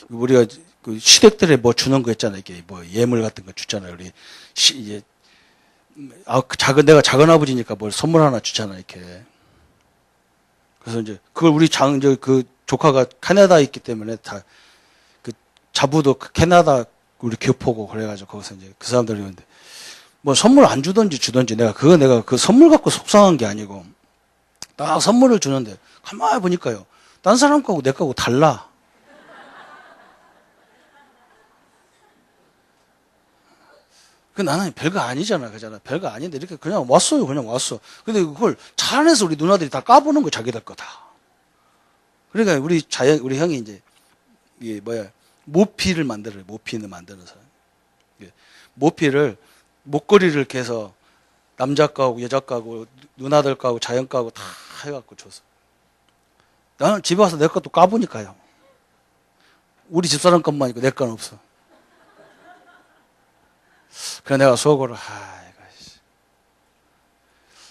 우리가 그 시댁들에 뭐 주는 거 있잖아요. 이게 뭐 예물 같은 거 주잖아요. 이제, 내가 작은 아버지니까 뭘 선물 하나 주잖아요. 이렇게. 그래서 이제 그걸 우리 그 조카가 캐나다에 있기 때문에 다 그 자부도 캐나다 우리 교포고 그래가지고 거기서 이제 그 사람들이 오는데 뭐 선물 안 주든지 내가 그 선물 갖고 속상한 게 아니고 딱 선물을 주는데 가만히 보니까요. 딴 사람 거하고 내 거하고 달라. 그 나는 별거 아니잖아. 그잖아. 별거 아닌데 이렇게 그냥 왔어요. 그냥 왔어. 근데 그걸 차 안에서 우리 누나들이 다 까보는 거 자기들 거다. 그러니까 우리 형이 이제, 이게 모피를 만들어요. 모피를 만드는 사람. 모피를, 목걸이를 개서 남자 거하고 여자 거하고 누나들 거하고 자연 거하고 다 해갖고 줬어. 나는 집에 와서 내 것도 까보니까요. 우리 집사람 것만 있고 내 건 없어. 그래 내가 속으로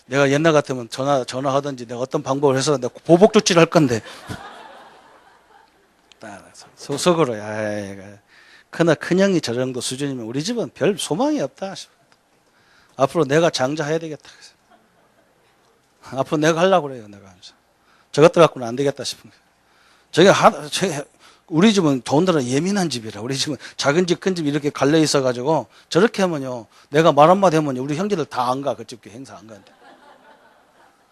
내가 옛날 같으면 전화하든지 내가 어떤 방법을 해서 내가 보복 조치를 할 건데 속으로 큰형이 저 정도 수준이면 우리 집은 별 소망이 없다. 앞으로 내가 장자해야 되겠다. 앞으로 내가 하려고 그래요. 내가 저것들 갖고는 안 되겠다 싶은 거예요. 우리 집은 더군다나 예민한 집이라. 우리 집은 작은 집, 큰 집 이렇게 갈려 있어가지고 저렇게 하면요. 내가 말 한마디 하면 우리 형제들 다 안 가. 그 집 행사 안 가는데.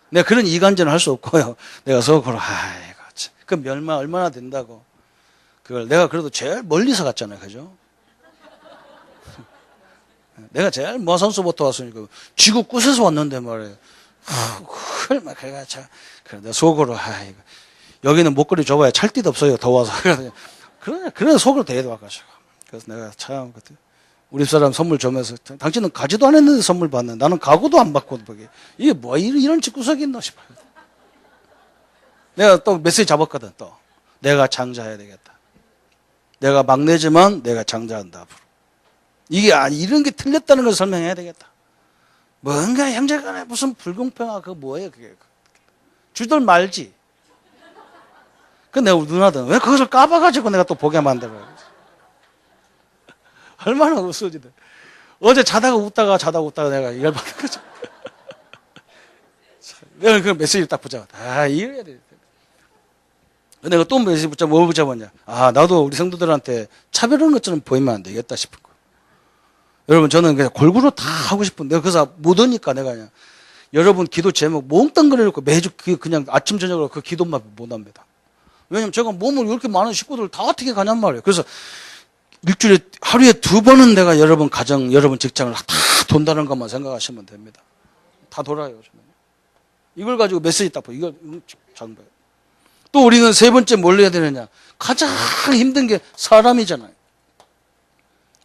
내가 그런 이간질을 할 수 없고요. 내가 속으로, 그 멸망 얼마나 된다고. 그걸 내가 그래도 제일 멀리서 갔잖아요. 그죠? 내가 제일 먼 선수부터 왔으니까 지구 끝에서 왔는데 말이에요. 그래 내가 속으로, 여기는 목걸이 줘봐야 찰띠도 없어요. 더워서. 그래서 속으로 대해와가지고. 그래서 내가 참, 우리 사람 선물 주면서, 당신은 가지도 않았는데 선물 받는, 나는 가구도 안 받고, 이게 이런 집구석이 있나 싶어요. 내가 또 메시지 잡았거든, 또. 내가 장자해야 되겠다. 내가 막내지만 내가 장자한다, 앞으로. 이런 게 틀렸다는 걸 설명해야 되겠다. 뭔가 형제간에 무슨 불공평하, 그거 뭐예요, 그게. 주들 말지. 그 내가 우리 누나들 왜 그것을 까봐가지고 내가 또 보게 만들어요. 얼마나 웃어지대. 어제 자다가 웃다가 내가 열받은 거죠. 내가 그 메시지를 딱 붙잡았다. 이래야 돼. 내가 또 메시지 뭐 붙잡았냐. 나도 우리 성도들한테 차별하는 것처럼 보이면 안 되겠다 싶은 거. 여러분, 저는 그냥 골고루 다 하고 싶은데, 그래서 못 오니까 내가 그냥, 여러분 기도 제목 몽땅 그려놓고 매주 그냥 아침, 저녁으로 그 기도만 못 합니다. 왜냐면 제가 몸을 이렇게 많은 식구들 다 어떻게 가냔 말이에요. 그래서 일주일에 하루에 2번은 내가 여러분 가정, 여러분 직장을 다 돈다는 것만 생각하시면 됩니다. 다 돌아요. 저는. 이걸 가지고 메시지 딱 봐. 이걸 장 봐요. 또 우리는 세 번째 뭘 해야 되느냐. 가장 힘든 게 사람이잖아요.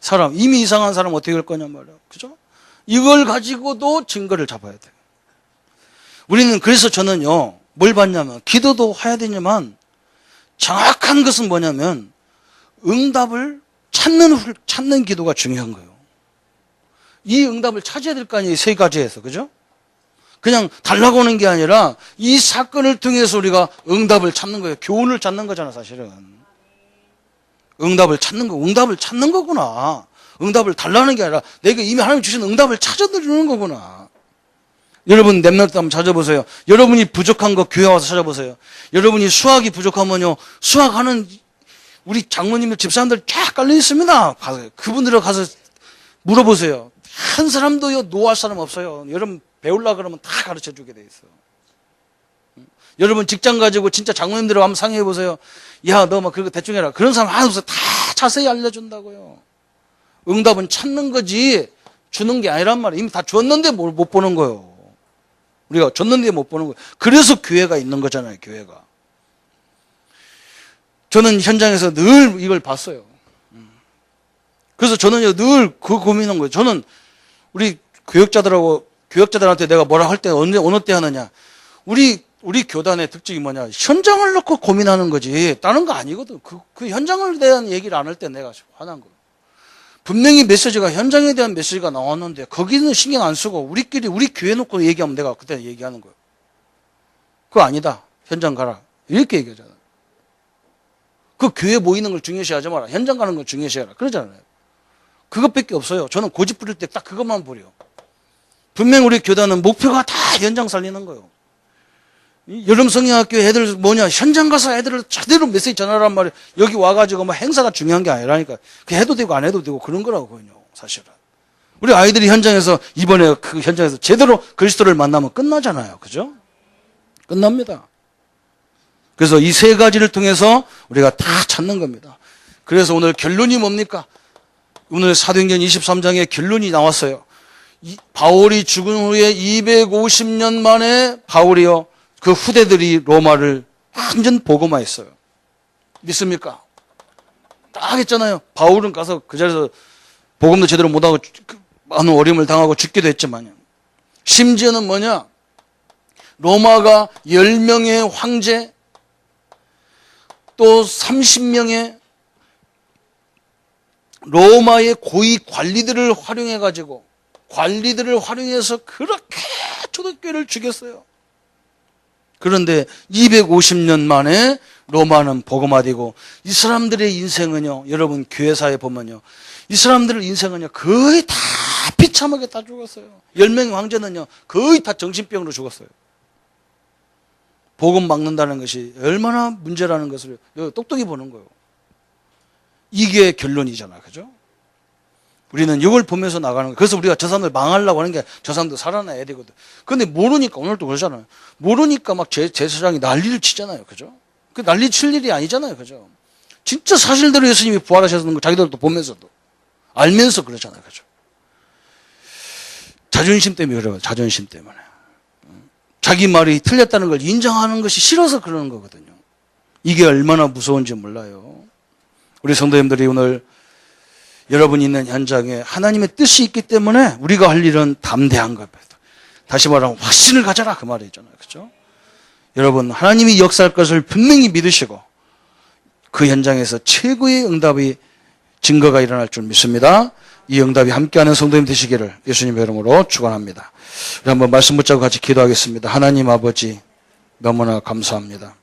사람. 이미 이상한 사람 어떻게 할 거냐 말이에요. 그죠? 이걸 가지고도 증거를 잡아야 돼요. 우리는 그래서 저는요. 뭘 봤냐면 기도도 해야 되지만 정확한 것은 뭐냐면 응답을 찾는 기도가 중요한 거예요. 이 응답을 찾아야 될 거 아니에요. 세 가지에서. 그죠? 그냥 달라고 하는 게 아니라 이 사건을 통해서 우리가 응답을 찾는 거예요. 교훈을 찾는 거잖아, 사실은. 응답을 찾는 거구나. 응답을 달라는 게 아니라 내가 이미 하나님 주신 응답을 찾아드리는 거구나. 여러분 랩넌트 한번 찾아보세요. 여러분이 부족한 거 교회 와서 찾아보세요. 여러분이 수학이 부족하면요. 수학하는 우리 장로님들 집사람들 쫙 깔려 있습니다. 그분들을 가서 물어보세요. 한 사람도요 노할 사람 없어요. 여러분 배우려고 그러면 다 가르쳐 주게 돼 있어. 여러분 직장 가지고 진짜 장로님들하고 한번 상의해 보세요. 야, 너 막 그거 대충 해라. 그런 사람 하나 없어. 다 자세히 알려준다고요. 응답은 찾는 거지 주는 게 아니란 말이에요. 이미 다 줬는데 못 보는 거예요. 우리가 줬는데 못 보는 거예요. 그래서 교회가 있는 거잖아요. 교회가. 저는 현장에서 늘 이걸 봤어요. 그래서 저는 늘 그 고민한 거예요. 저는 우리 교역자들한테 내가 뭐라 할 때 어느 때 하느냐. 우리 교단의 특징이 뭐냐. 현장을 놓고 고민하는 거지. 다른 거 아니거든. 그 현장에 대한 얘기를 안 할 때 내가 화난 거예요. 분명히 메시지가 현장에 대한 메시지가 나왔는데 거기는 신경 안 쓰고 우리 교회 놓고 얘기하면 내가 그때 얘기하는 거예요. 그거 아니다. 현장 가라. 이렇게 얘기하잖아요. 그 교회 모이는 걸 중요시하지 마라. 현장 가는 걸 중요시하라. 그러잖아요. 그것밖에 없어요. 저는 고집 부릴 때 딱 그것만 부려. 분명 우리 교단은 목표가 다 현장 살리는 거예요. 여름 성경학교 애들 뭐냐, 현장 가서 애들을 제대로 메시지 전하란 말이에요. 여기 와가지고 뭐 행사가 중요한 게 아니라니까. 그 해도 되고 안 해도 되고 그런 거라고요, 사실은. 우리 아이들이 현장에서, 이번에 그 현장에서 제대로 그리스도를 만나면 끝나잖아요. 그죠? 끝납니다. 그래서 이 세 가지를 통해서 우리가 다 찾는 겁니다. 그래서 오늘 결론이 뭡니까? 오늘 사도행전 23장의 결론이 나왔어요. 바울이 죽은 후에 250년 만에 바울이요, 그 후대들이 로마를 완전 복음화했어요. 믿습니까? 딱 했잖아요. 바울은 가서 그 자리에서 복음도 제대로 못하고 많은 어려움을 당하고 죽기도 했지만요. 심지어는 뭐냐? 로마가 10명의 황제, 또 30명의 로마의 고위 관리들을 활용해서 그렇게 초대교회를 죽였어요. 그런데 250년 만에 로마는 복음화되고, 이 사람들의 인생은요, 여러분 교회사에 보면요, 이 사람들의 인생은요 거의 다 비참하게 다 죽었어요. 10명의 황제는요 거의 다 정신병으로 죽었어요. 복음 막는다는 것이 얼마나 문제라는 것을 똑똑히 보는 거예요. 이게 결론이잖아, 그죠? 우리는 이걸 보면서 나가는 거예요. 그래서 우리가 저 사람들 망하려고 하는 게, 저 사람들 살아나야 되거든. 근데 모르니까, 오늘도 그러잖아요. 모르니까 막 제사장이 난리를 치잖아요, 그죠? 그 난리 칠 일이 아니잖아요, 그죠? 진짜 사실대로 예수님이 부활하셨는 거 자기들도 보면서도 알면서 그러잖아요, 그죠? 자존심 때문에 그래요. 자존심 때문에. 자기 말이 틀렸다는 걸 인정하는 것이 싫어서 그러는 거거든요. 이게 얼마나 무서운지 몰라요. 우리 성도님들이 오늘 여러분이 있는 현장에 하나님의 뜻이 있기 때문에 우리가 할 일은 담대한 겁니다. 다시 말하면 확신을 가져라, 그 말이잖아요, 그죠? 여러분, 하나님이 역사할 것을 분명히 믿으시고 그 현장에서 최고의 응답이, 증거가 일어날 줄 믿습니다. 이 응답이 함께하는 성도님 되시기를 예수님의 이름으로 축원합니다. 우리 한번 말씀 붙잡고 같이 기도하겠습니다. 하나님 아버지, 너무나 감사합니다.